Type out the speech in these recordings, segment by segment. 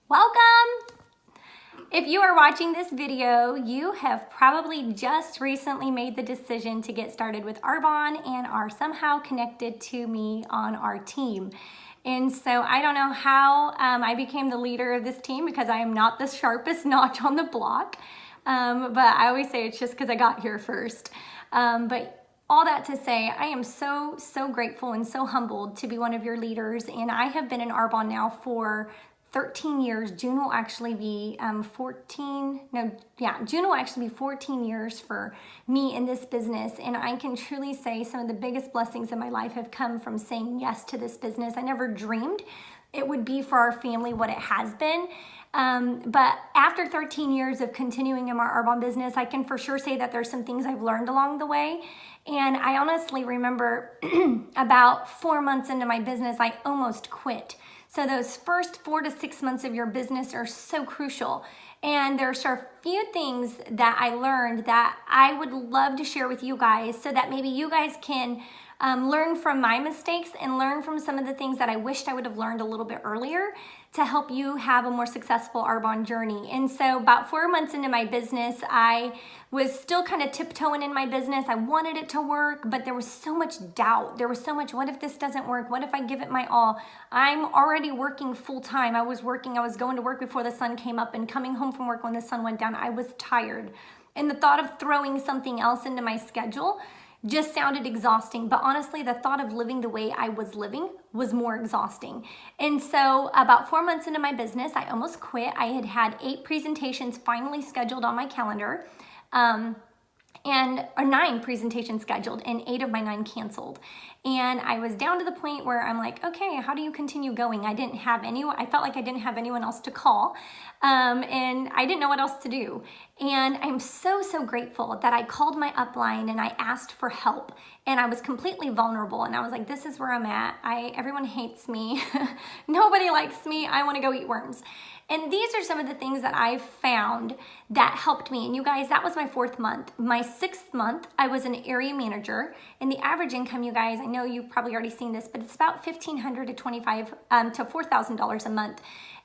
Welcome! If you are watching this video, you have probably just recently made the decision to get started with Arbonne and are somehow connected to me on our team. And so I don't know how I became the leader of this team because I am not the sharpest notch on the block. But I always say it's just because I got here first. But all that to say, I am so grateful and so humbled to be one of your leaders. And I have been in Arbonne now for 13 years. June will actually be 14 years for me in this business. And I can truly say some of the biggest blessings in my life have come from saying yes to this business. I never dreamed it would be for our family what it has been. But after 13 years of continuing in my Arbonne business, I can for sure say that there's some things I've learned along the way. And I honestly remember about 4 months into my business, I almost quit. So those first 4 to 6 months of your business are so crucial. And there's a few things that I learned that I would love to share with you guys so that maybe you guys can learn from my mistakes and learn from some of the things that I wished I would have learned a little bit earlier to help you have a more successful Arbonne journey. And so about 4 months into my business, I was still kind of tiptoeing in my business. I wanted it to work, but there was so much doubt. There was so much, what if this doesn't work? What if I give it my all? I'm already working full time. I was going to work before the sun came up and coming home from work when the sun went down. I was tired. And the thought of throwing something else into my schedule just sounded exhausting, but honestly, the thought of living the way I was living was more exhausting. And so about 4 months into my business, I almost quit. I had 8 presentations finally scheduled on my calendar, or 9 presentations scheduled, and 8 of my 9 canceled. And I was down to the point where I'm like, okay, how do you continue going? I felt like I didn't have anyone else to call, and I didn't know what else to do. And I'm so grateful that I called my upline and I asked for help, and I was completely vulnerable. And I was like, this is where I'm at. Everyone hates me. Nobody likes me. I want to go eat worms. And these are some of the things that I found that helped me. And you guys, that was my 4th month. My 6th month, I was an area manager. And the average income, you guys, I know you've probably already seen this, but it's about $1,500 to $4,000 a month.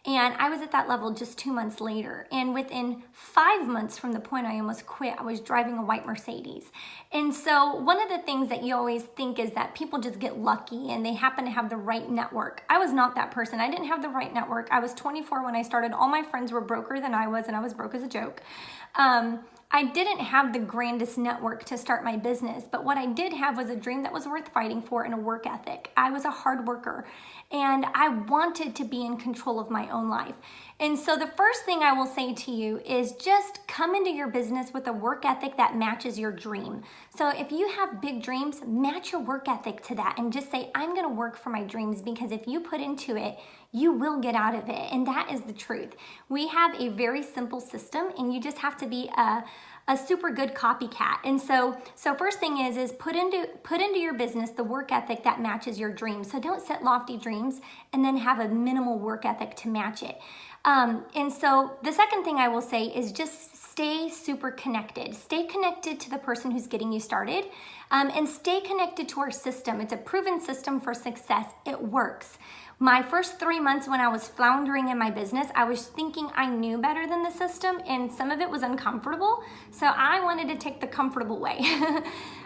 And I was at that level just 2 months later. And within 5 months from the point I almost quit, I was driving a white Mercedes. And so one of the things that you always think is that people just get lucky and they happen to have the right network. I was not that person. I didn't have the right network. I was 24 when I started. All my friends were broker than I was, and I was broke as a joke. I didn't have the grandest network to start my business, but what I did have was a dream that was worth fighting for and a work ethic. I was a hard worker, and I wanted to be in control of my own life. And so the first thing I will say to you is just come into your business with a work ethic that matches your dream. So if you have big dreams, match your work ethic to that and just say, I'm going to work for my dreams, because if you put into it, you will get out of it. And that is the truth. We have a very simple system, and you just have to be a super good copycat. And so first thing is put into your business the work ethic that matches your dreams. So don't set lofty dreams and then have a minimal work ethic to match it. And so the second thing I will say is just stay super connected. Stay connected to the person who's getting you started, and stay connected to our system. It's a proven system for success. It works. My first 3 months when I was floundering in my business, I was thinking I knew better than the system, and some of it was uncomfortable. So I wanted to take the comfortable way.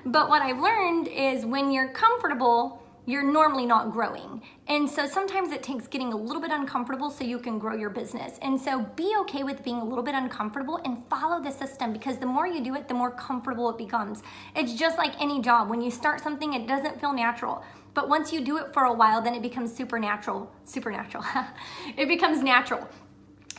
But what I've learned is when you're comfortable, you're normally not growing. And so sometimes it takes getting a little bit uncomfortable so you can grow your business. And so be okay with being a little bit uncomfortable and follow the system, because the more you do it, the more comfortable it becomes. It's just like any job. When you start something, it doesn't feel natural. But once you do it for a while, then it becomes supernatural. It becomes natural.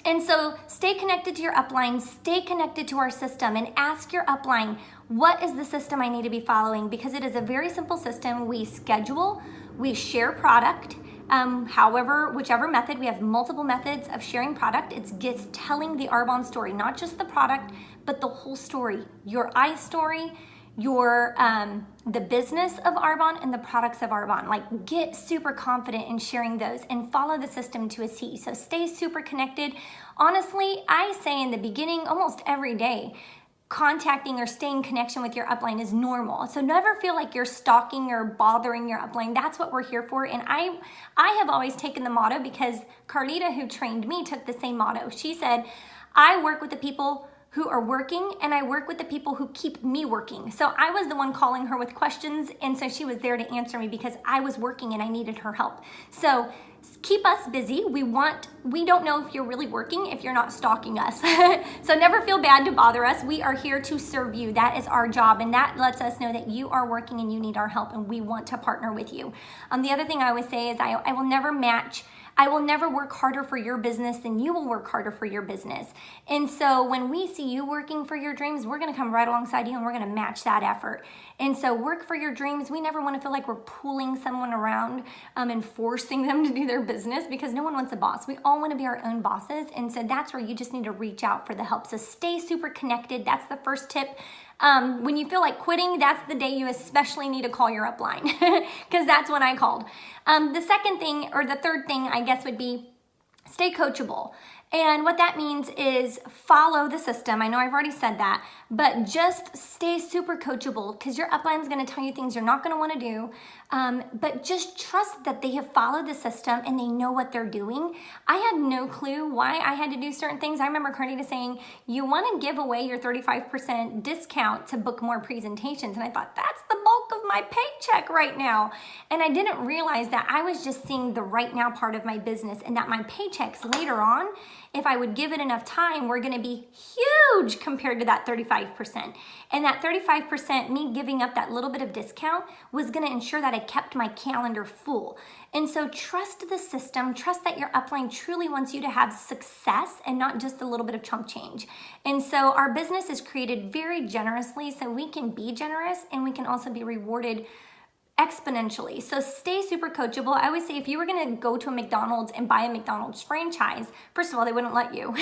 And so stay connected to your upline, stay connected to our system, and ask your upline, what is the system I need to be following? Because it is a very simple system. We schedule, we share product, whichever method. We have multiple methods of sharing product. It's just telling the Arbonne story, not just the product, but the whole story. Your I story, the business of Arbonne and the products of Arbonne. Like, get super confident in sharing those and follow the system to a T. So stay super connected. Honestly, I say in the beginning, almost every day, contacting or staying in connection with your upline is normal. So never feel like you're stalking or bothering your upline. That's what we're here for. And I have always taken the motto, because Carlita, who trained me, took the same motto. She said, I work with the people who are working, and I work with the people who keep me working. So I was the one calling her with questions, and so she was there to answer me because I was working and I needed her help. So keep us busy. We don't know if you're really working if you're not stalking us. So never feel bad to bother us. We are here to serve you. That is our job, and that lets us know that you are working and you need our help, and we want to partner with you. The other thing I always say is I will never work harder for your business than you will work harder for your business. And so when we see you working for your dreams, we're going to come right alongside you and we're going to match that effort. And so work for your dreams. We never want to feel like we're pulling someone around and forcing them to do their business, because no one wants a boss. We all want to be our own bosses. And so that's where you just need to reach out for the help. So stay super connected. That's the first tip. When you feel like quitting, that's the day you especially need to call your upline, because that's when I called. The second thing, or the third thing, I guess, would be stay coachable. And what that means is follow the system. I know I've already said that, but just stay super coachable, because your upline is going to tell you things you're not going to want to do. But just trust that they have followed the system and they know what they're doing. I had no clue why I had to do certain things. I remember Carnita saying, you want to give away your 35% discount to book more presentations. And I thought, that's the bulk of my paycheck right now. And I didn't realize that I was just seeing the right now part of my business, and that my paychecks later on, if I would give it enough time, were going to be huge compared to that 35%. And that 35%, me giving up that little bit of discount, was going to ensure that I kept my calendar full. And so trust the system, trust that your upline truly wants you to have success and not just a little bit of chump change. And so our business is created very generously, so we can be generous and we can also be rewarded exponentially. So stay super coachable. I always say, if you were going to go to a McDonald's and buy a McDonald's franchise, first of all, they wouldn't let you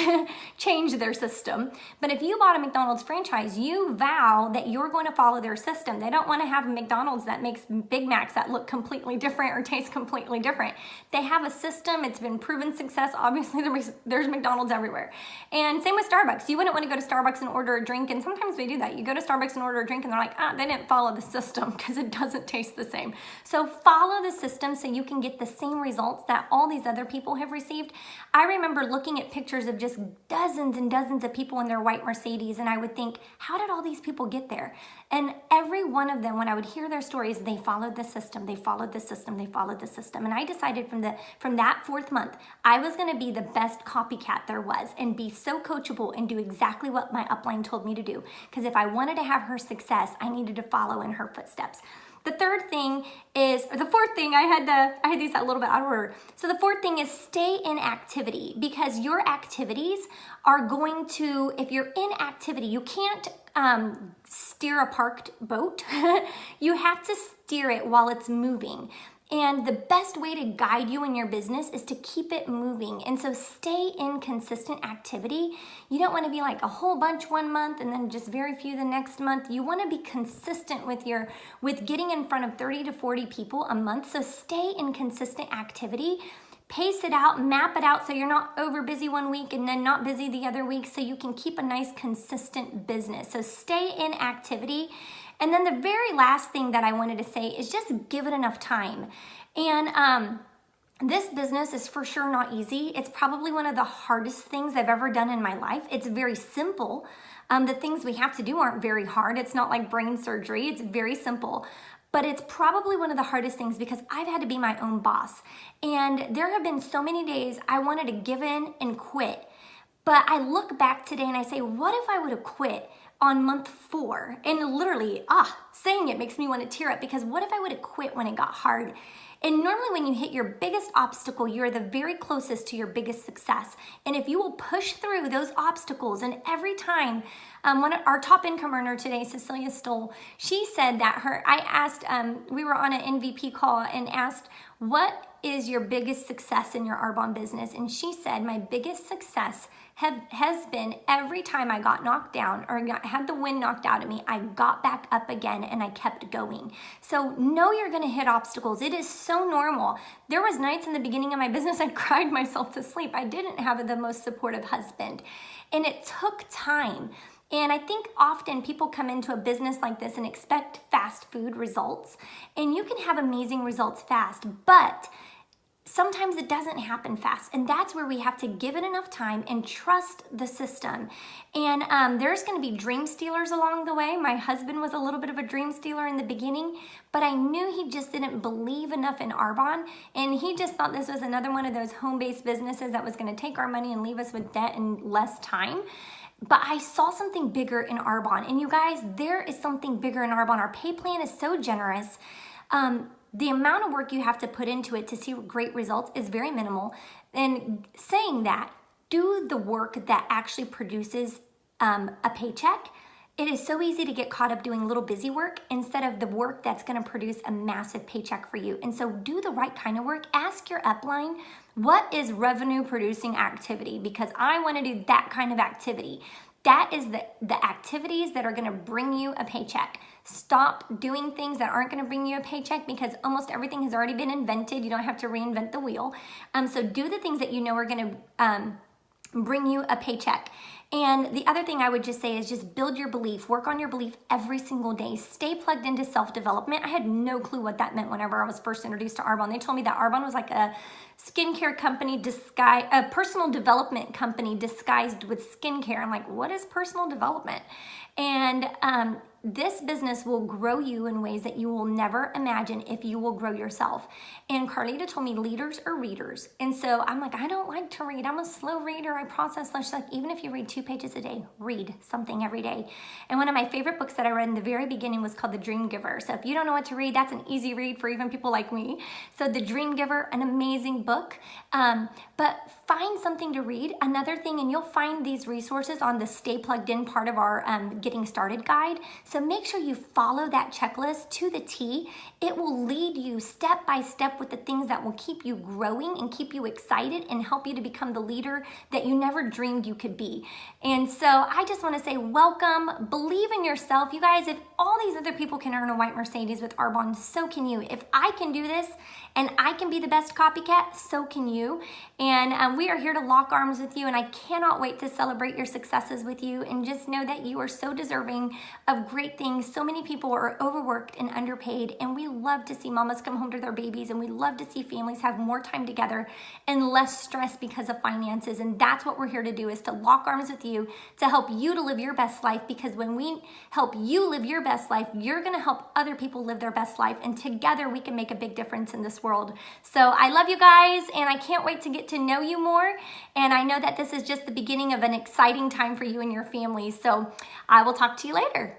change their system. But if you bought a McDonald's franchise, you vow that you're going to follow their system. They don't want to have a McDonald's that makes Big Macs that look completely different or taste completely different. They have a system. It's been proven success. Obviously, there's McDonald's everywhere. And same with Starbucks. You wouldn't want to go to Starbucks and order a drink. And sometimes we do that. You go to Starbucks and order a drink and they're like, they didn't follow the system because it doesn't taste the same. So follow the system so you can get the same results that all these other people have received. I remember looking at pictures of just dozens and dozens of people in their white Mercedes, and I would think, how did all these people get there? And every one of them, when I would hear their stories, they followed the system, they followed the system, they followed the system. And I decided from that fourth month, I was going to be the best copycat there was and be so coachable and do exactly what my upline told me to do. Because if I wanted to have her success, I needed to follow in her footsteps. The fourth thing, I had these a little bit out of order. So the fourth thing is stay in activity, because your activities are going to, if you're in activity, you can't steer a parked boat. You have to steer it while it's moving. And the best way to guide you in your business is to keep it moving. And so stay in consistent activity. You don't want to be like a whole bunch one month and then just very few the next month. You want to be consistent with getting in front of 30 to 40 people a month. So stay in consistent activity. Pace it out, map it out so you're not over busy one week and then not busy the other week, so you can keep a nice consistent business. So stay in activity. And then the very last thing that I wanted to say is just give it enough time. And this business is for sure not easy. It's probably one of the hardest things I've ever done in my life. It's very simple. The things we have to do aren't very hard. It's not like brain surgery. It's very simple. But it's probably one of the hardest things because I've had to be my own boss. And there have been so many days I wanted to give in and quit. But I look back today and I say, what if I would have quit on month 4? And literally, saying it makes me want to tear up, because what if I would have quit when it got hard? And normally when you hit your biggest obstacle, you're the very closest to your biggest success. And if you will push through those obstacles, and every time, our top income earner today, Cecilia Stoll, she said that I asked, we were on an MVP call and asked, what is your biggest success in your Arbonne business? And she said, my biggest success has been every time I got knocked down or had the wind knocked out of me, I got back up again and I kept going. So know you're going to hit obstacles. It is so normal. There was nights in the beginning of my business I cried myself to sleep. I didn't have the most supportive husband, and it took time. And I think often people come into a business like this and expect fast food results, and you can have amazing results fast, but sometimes it doesn't happen fast, and that's where we have to give it enough time and trust the system. And there's going to be dream stealers along the way. My husband was a little bit of a dream stealer in the beginning, but I knew he just didn't believe enough in Arbonne, and he just thought this was another one of those home-based businesses that was going to take our money and leave us with debt and less time. But I saw something bigger in Arbonne, and you guys, there is something bigger in Arbonne. Our pay plan is so generous. The amount of work you have to put into it to see great results is very minimal. And saying that, do the work that actually produces a paycheck. It is so easy to get caught up doing little busy work instead of the work that's going to produce a massive paycheck for you. And so do the right kind of work. Ask your upline, what is revenue producing activity? Because I want to do that kind of activity. That is the activities that are going to bring you a paycheck. Stop doing things that aren't going to bring you a paycheck, because almost everything has already been invented. You don't have to reinvent the wheel. So do the things that you know are going to bring you a paycheck. And the other thing I would just say is just build your belief. Work on your belief every single day. Stay plugged into self-development. I had no clue what that meant whenever I was first introduced to Arbonne. They told me that Arbonne was like a skincare company disguised, a personal development company disguised with skincare. I'm like, what is personal development? And this business will grow you in ways that you will never imagine if you will grow yourself. And Carlita told me leaders are readers. And so I'm like, I don't like to read. I'm a slow reader. I process lunch. Like, even if you read 2 pages a day, read something every day. And one of my favorite books that I read in the very beginning was called The Dream Giver. So if you don't know what to read, that's an easy read for even people like me. So The Dream Giver, an amazing book. But find something to read. Another thing, and you'll find these resources on the Stay Plugged In part of our Getting Started guide. So make sure you follow that checklist to the T. It will lead you step by step with the things that will keep you growing and keep you excited and help you to become the leader that you never dreamed you could be. And so I just want to say welcome, believe in yourself. You guys, if all these other people can earn a white Mercedes with Arbonne, so can you. If I can do this and I can be the best copycat, so can you. And we are here to lock arms with you, and I cannot wait to celebrate your successes with you, and just know that you are so deserving of great things. So many people are overworked and underpaid, and we love to see mamas come home to their babies, and we love to see families have more time together and less stress because of finances. And that's what we're here to do, is to lock arms with you to help you to live your best life, because when we help you live your best life, you're going to help other people live their best life, and together we can make a big difference in this world. So I love you guys, and I can't wait to get to know you more, and I know that this is just the beginning of an exciting time for you and your family. So I will talk to you later.